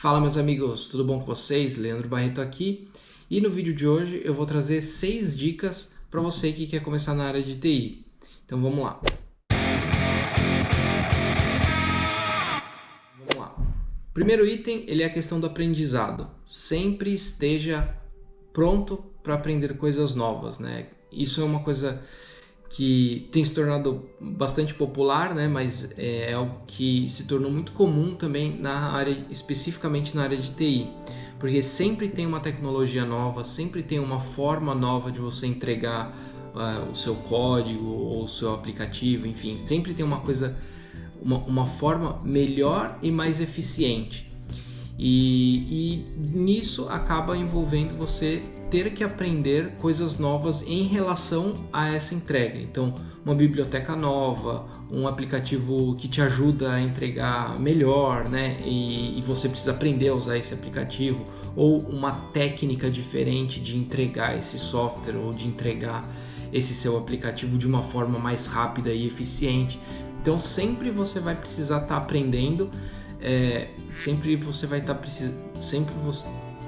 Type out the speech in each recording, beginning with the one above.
Fala meus amigos, tudo bom com vocês? Leandro Barreto aqui e no vídeo de hoje eu vou trazer 6 dicas para você que quer começar na área de TI. Então vamos lá. Primeiro item, ele é a questão do aprendizado. Sempre esteja pronto para aprender coisas novas, né? Isso é uma coisa que tem se tornado bastante popular, né? Mas é algo que se tornou muito comum também na área, especificamente na área de TI, porque sempre tem uma tecnologia nova, sempre tem uma forma nova de você entregar o seu código ou o seu aplicativo, enfim, sempre tem uma coisa, uma forma melhor e mais eficiente. E nisso acaba envolvendo você ter que aprender coisas novas em relação a essa entrega. Então, uma biblioteca nova, um aplicativo que te ajuda a entregar melhor, né? E você precisa aprender a usar esse aplicativo, ou uma técnica diferente de entregar esse software ou de entregar esse seu aplicativo de uma forma mais rápida e eficiente. Então, sempre você vai precisar estar aprendendo.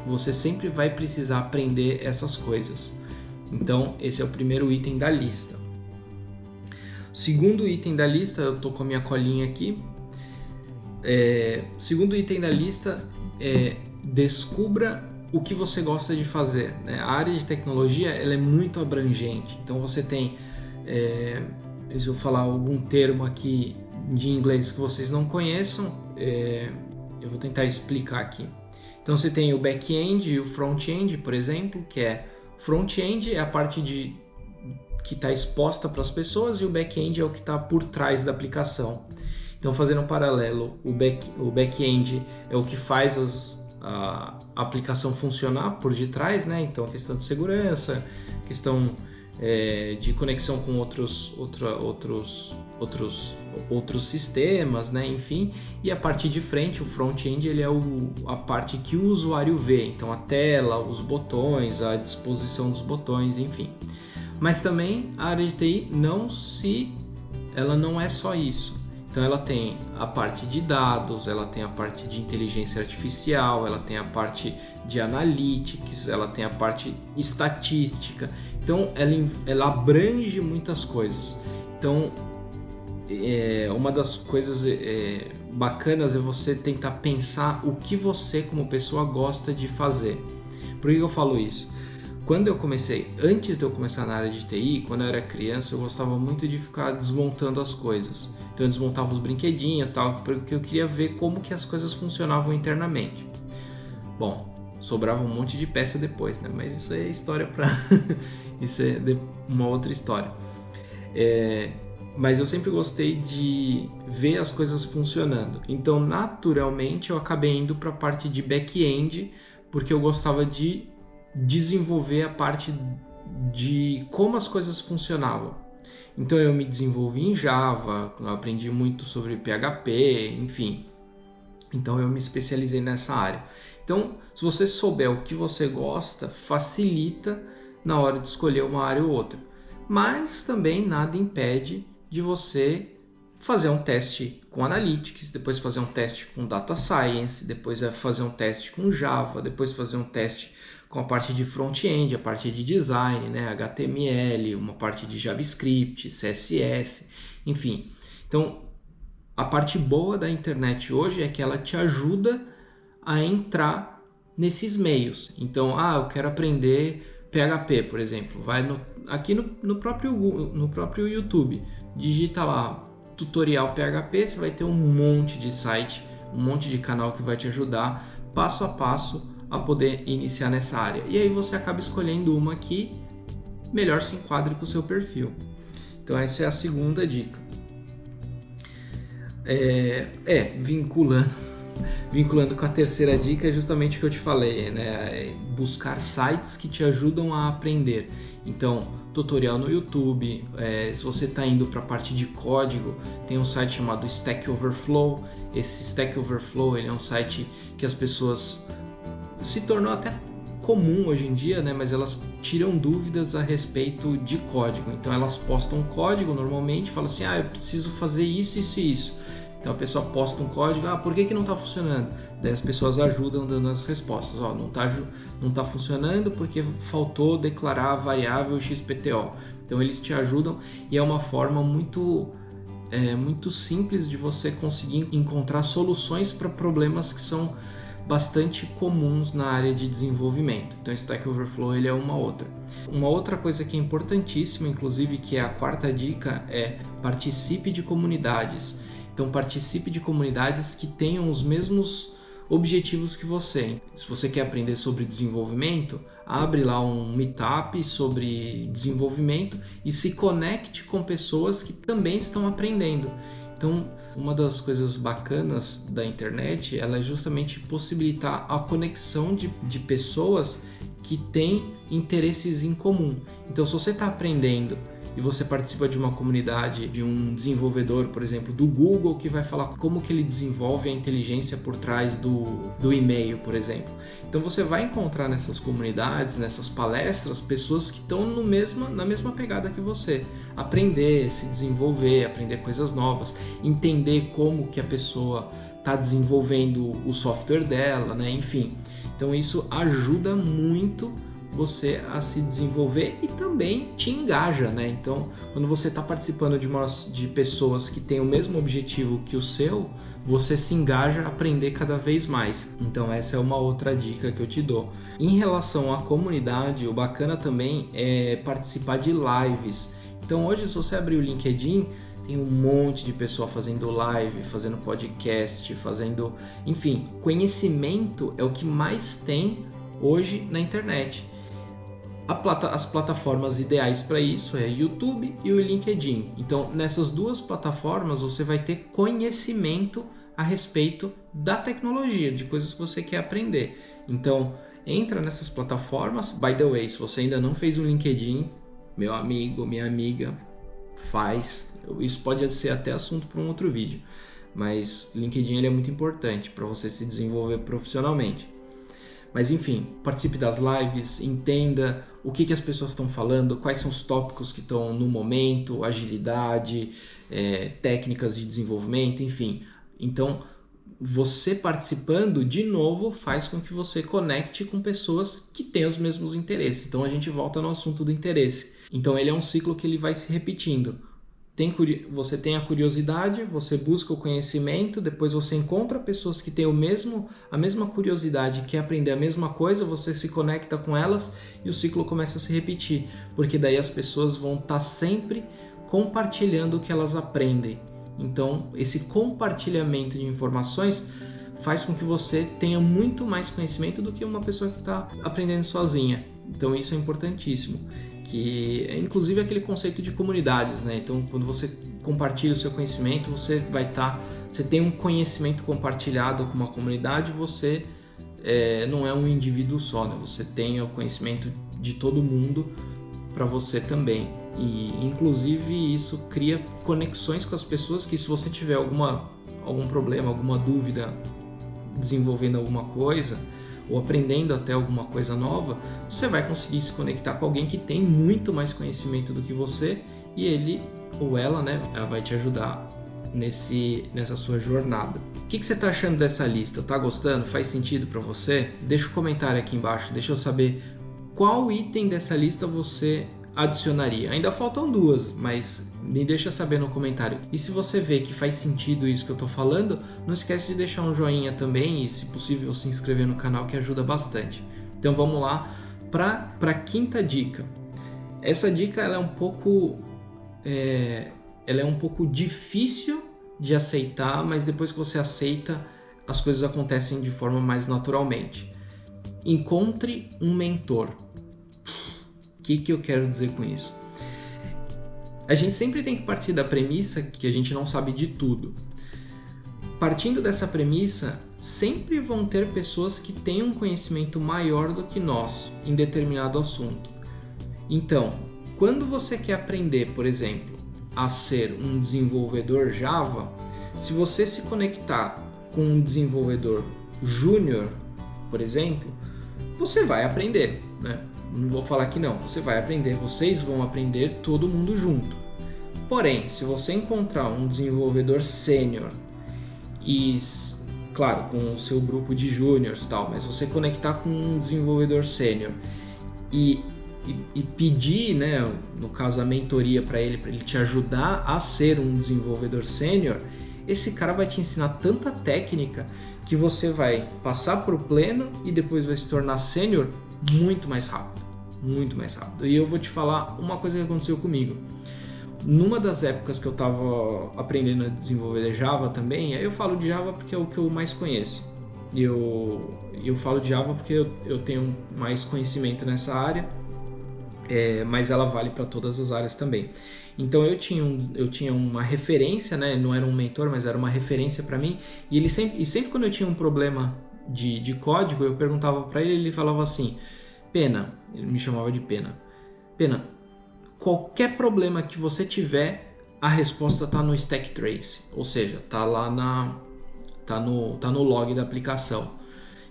Você sempre vai precisar aprender essas coisas. Então, esse é o primeiro item da lista. O segundo item da lista, eu tô com a minha colinha aqui. Segundo item da lista é descubra o que você gosta de fazer, né? A área de tecnologia ela é muito abrangente. Então, você tem, se eu falar algum termo aqui de inglês que vocês não conheçam, eu vou tentar explicar aqui. Então você tem o back-end e o front-end, por exemplo, que é front-end é a parte que está exposta para as pessoas e o back-end é o que está por trás da aplicação. Então, fazendo um paralelo, o back-end é o que faz a aplicação funcionar por detrás, né? Então, questão de segurança, questão de conexão com outros sistemas, né? Enfim, e a parte de frente, o front-end, ele é a parte que o usuário vê, então a tela, os botões, a disposição dos botões, enfim. Mas também a área de TI ela não é só isso. Então ela tem a parte de dados, ela tem a parte de inteligência artificial, ela tem a parte de analytics, ela tem a parte estatística. Então ela abrange muitas coisas. Então uma das coisas bacanas é você tentar pensar o que você como pessoa gosta de fazer. Por que eu falo isso? Antes de eu começar na área de TI, quando eu era criança, eu gostava muito de ficar desmontando as coisas. Então eu desmontava os brinquedinhos e tal, porque eu queria ver como que as coisas funcionavam internamente. Bom, sobrava um monte de peça depois, né? Mas isso é história isso é uma outra história. Mas eu sempre gostei de ver as coisas funcionando. Então, naturalmente, eu acabei indo para a parte de back-end, porque eu gostava de desenvolver a parte de como as coisas funcionavam. Então, eu me desenvolvi em Java, aprendi muito sobre PHP, enfim. Então, eu me especializei nessa área. Então, se você souber o que você gosta, facilita na hora de escolher uma área ou outra. Mas também nada impede de você fazer um teste com Analytics, depois fazer um teste com Data Science, depois fazer um teste com Java, depois fazer um teste com a parte de front-end, a parte de design, né, HTML, uma parte de JavaScript, CSS, enfim. Então, a parte boa da internet hoje é que ela te ajuda a entrar nesses meios. Então, eu quero aprender PHP, por exemplo, vai aqui no próprio YouTube, digita lá tutorial PHP, você vai ter um monte de site, um monte de canal que vai te ajudar passo a passo a poder iniciar nessa área. E aí você acaba escolhendo uma que melhor se enquadre com o seu perfil. Então essa é a segunda dica. Vinculando com a terceira dica, é justamente o que eu te falei, né? Buscar sites que te ajudam a aprender. Então, tutorial no YouTube, se você está indo para a parte de código, tem um site chamado Stack Overflow. Esse Stack Overflow ele é um site que as pessoas se tornou até comum hoje em dia, né? Mas elas tiram dúvidas a respeito de código. Então, elas postam código normalmente, falam assim, eu preciso fazer isso, isso e isso. Então a pessoa posta um código, por que não está funcionando? Daí as pessoas ajudam dando as respostas, não está funcionando porque faltou declarar a variável XPTO. Então eles te ajudam e é uma forma muito simples de você conseguir encontrar soluções para problemas que são bastante comuns na área de desenvolvimento. Então Stack Overflow ele é uma outra. Uma outra coisa que é importantíssima, inclusive, que é a quarta dica, é participe de comunidades. Então participe de comunidades que tenham os mesmos objetivos que você. Se você quer aprender sobre desenvolvimento, abre lá um meetup sobre desenvolvimento e se conecte com pessoas que também estão aprendendo. Então, uma das coisas bacanas da internet, ela é justamente possibilitar a conexão de pessoas que têm interesses em comum. Então, se você está aprendendo e você participa de uma comunidade de um desenvolvedor, por exemplo, do Google, que vai falar como que ele desenvolve a inteligência por trás do e-mail, por exemplo. Então você vai encontrar nessas comunidades, nessas palestras, pessoas que estão na mesma pegada que você. Aprender, se desenvolver, aprender coisas novas, entender como que a pessoa está desenvolvendo o software dela, né? Enfim. Então isso ajuda muito você a se desenvolver e também te engaja, né? Então, quando você está participando de pessoas que têm o mesmo objetivo que o seu, você se engaja a aprender cada vez mais. Então, essa é uma outra dica que eu te dou. Em relação à comunidade, o bacana também é participar de lives. Então, hoje, se você abrir o LinkedIn, tem um monte de pessoa fazendo live, fazendo podcast, Enfim, conhecimento é o que mais tem hoje na internet. As plataformas ideais para isso é o YouTube e o LinkedIn. Então, nessas duas plataformas, você vai ter conhecimento a respeito da tecnologia, de coisas que você quer aprender. Então, entra nessas plataformas. By the way, se você ainda não fez um LinkedIn, meu amigo, minha amiga, faz. Isso pode ser até assunto para um outro vídeo. Mas o LinkedIn ele é muito importante para você se desenvolver profissionalmente. Mas enfim, participe das lives, entenda o que as pessoas estão falando, quais são os tópicos que estão no momento, agilidade, técnicas de desenvolvimento, enfim. Então, você participando, de novo, faz com que você conecte com pessoas que têm os mesmos interesses. Então, a gente volta no assunto do interesse. Então, ele é um ciclo que ele vai se repetindo. Você tem a curiosidade, você busca o conhecimento, depois você encontra pessoas que têm a mesma curiosidade, que quer aprender a mesma coisa, você se conecta com elas e o ciclo começa a se repetir, porque daí as pessoas vão estar sempre compartilhando o que elas aprendem. Então, esse compartilhamento de informações faz com que você tenha muito mais conhecimento do que uma pessoa que está aprendendo sozinha. Então, isso é importantíssimo. Que é inclusive aquele conceito de comunidades, né? Então, quando você compartilha o seu conhecimento, você tem um conhecimento compartilhado com uma comunidade, você não é um indivíduo só, né? Você tem o conhecimento de todo mundo para você também. E, inclusive, isso cria conexões com as pessoas que, se você tiver algum problema, alguma dúvida desenvolvendo alguma coisa, ou aprendendo até alguma coisa nova, você vai conseguir se conectar com alguém que tem muito mais conhecimento do que você e ele ou ela, né, ela vai te ajudar nessa sua jornada. O que você está achando dessa lista? Tá gostando? Faz sentido para você? Deixa um comentário aqui embaixo, deixa eu saber qual item dessa lista você adicionaria. Ainda faltam duas, mas me deixa saber no comentário. E se você vê que faz sentido isso que eu estou falando, não esquece de deixar um joinha também e, se possível, se inscrever no canal, que ajuda bastante. Então vamos lá para a quinta dica. Essa dica ela é um pouco difícil de aceitar, mas depois que você aceita, as coisas acontecem de forma mais naturalmente. Encontre um mentor. O que eu quero dizer com isso? A gente sempre tem que partir da premissa que a gente não sabe de tudo. Partindo dessa premissa, sempre vão ter pessoas que têm um conhecimento maior do que nós em determinado assunto. Então, quando você quer aprender, por exemplo, a ser um desenvolvedor Java, se você se conectar com um desenvolvedor júnior, por exemplo, você vai aprender, né? Não vou falar que não, você vai aprender, vocês vão aprender todo mundo junto. Porém, se você encontrar um desenvolvedor sênior e, claro, com o seu grupo de júniors e tal, mas você conectar com um desenvolvedor sênior e pedir, né, no caso a mentoria para ele te ajudar a ser um desenvolvedor sênior, esse cara vai te ensinar tanta técnica que você vai passar para o pleno e depois vai se tornar sênior muito mais rápido, muito mais rápido. E eu vou te falar uma coisa que aconteceu comigo. Numa das épocas que eu estava aprendendo a desenvolver Java também, aí eu falo de Java porque é o que eu mais conheço. E eu falo de Java porque eu tenho mais conhecimento nessa área, mas ela vale para todas as áreas também. Então eu tinha uma referência, né? Não era um mentor, mas era uma referência para mim. E sempre quando eu tinha um problema de código, eu perguntava para ele, ele falava assim: Pena, ele me chamava de Pena. Pena, qualquer problema que você tiver, a resposta está no stack trace, ou seja, está lá tá no log da aplicação.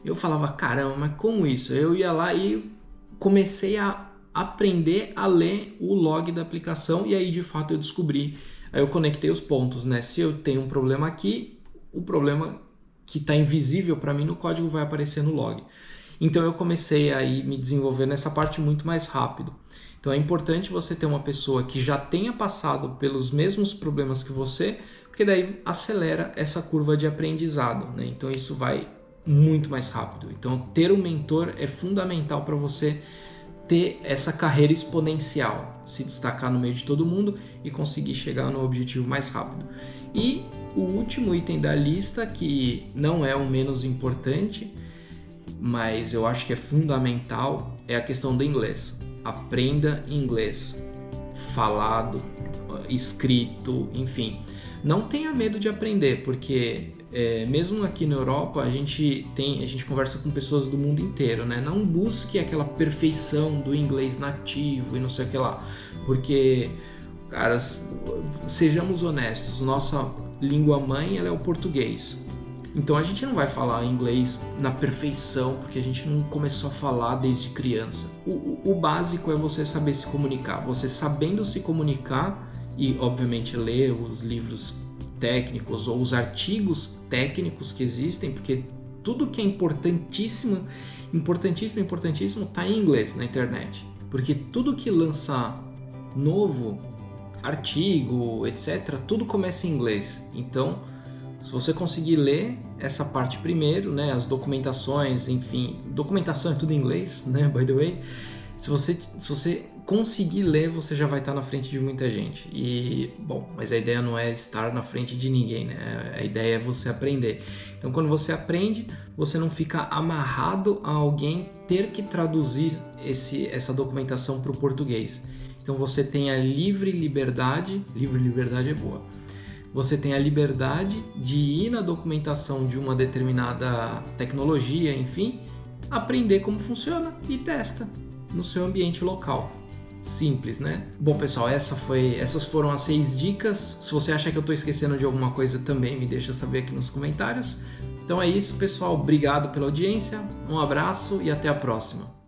Eu falava, caramba, mas como isso? Eu ia lá e comecei a aprender a ler o log da aplicação e aí de fato eu descobri, aí eu conectei os pontos, né? Se eu tenho um problema aqui, o problema que está invisível para mim no código vai aparecer no log. Então eu comecei a me desenvolver nessa parte muito mais rápido. Então é importante você ter uma pessoa que já tenha passado pelos mesmos problemas que você, porque daí acelera essa curva de aprendizado, né? Então isso vai muito mais rápido. Então ter um mentor é fundamental para você ter essa carreira exponencial, se destacar no meio de todo mundo e conseguir chegar no objetivo mais rápido. E o último item da lista, que não é o menos importante, mas eu acho que é fundamental, é a questão do inglês. Aprenda inglês, falado, escrito, enfim. Não tenha medo de aprender, porque mesmo aqui na Europa a gente conversa com pessoas do mundo inteiro, né? Não busque aquela perfeição do inglês nativo e não sei o que lá, porque, cara, sejamos honestos, nossa língua mãe ela é o português. Então a gente não vai falar inglês na perfeição, porque a gente não começou a falar desde criança. O básico é você saber se comunicar. Você sabendo se comunicar e, obviamente, ler os livros técnicos ou os artigos técnicos que existem, porque tudo que é importantíssimo está em inglês na internet. Porque tudo que lança novo, artigo, etc., tudo começa em inglês. Então, se você conseguir ler essa parte primeiro, né, as documentações, enfim, documentação é tudo em inglês, né, by the way. Se você conseguir ler, você já vai estar na frente de muita gente. E, bom, mas a ideia não é estar na frente de ninguém, né? A ideia é você aprender. Então, quando você aprende, você não fica amarrado a alguém ter que traduzir essa documentação para o português. Então, você tem a livre liberdade é boa. Você tem a liberdade de ir na documentação de uma determinada tecnologia, enfim, aprender como funciona e testa no seu ambiente local. Simples, né? Bom, pessoal, essas foram as 6 dicas. Se você acha que eu estou esquecendo de alguma coisa, também me deixa saber aqui nos comentários. Então é isso, pessoal. Obrigado pela audiência, um abraço e até a próxima.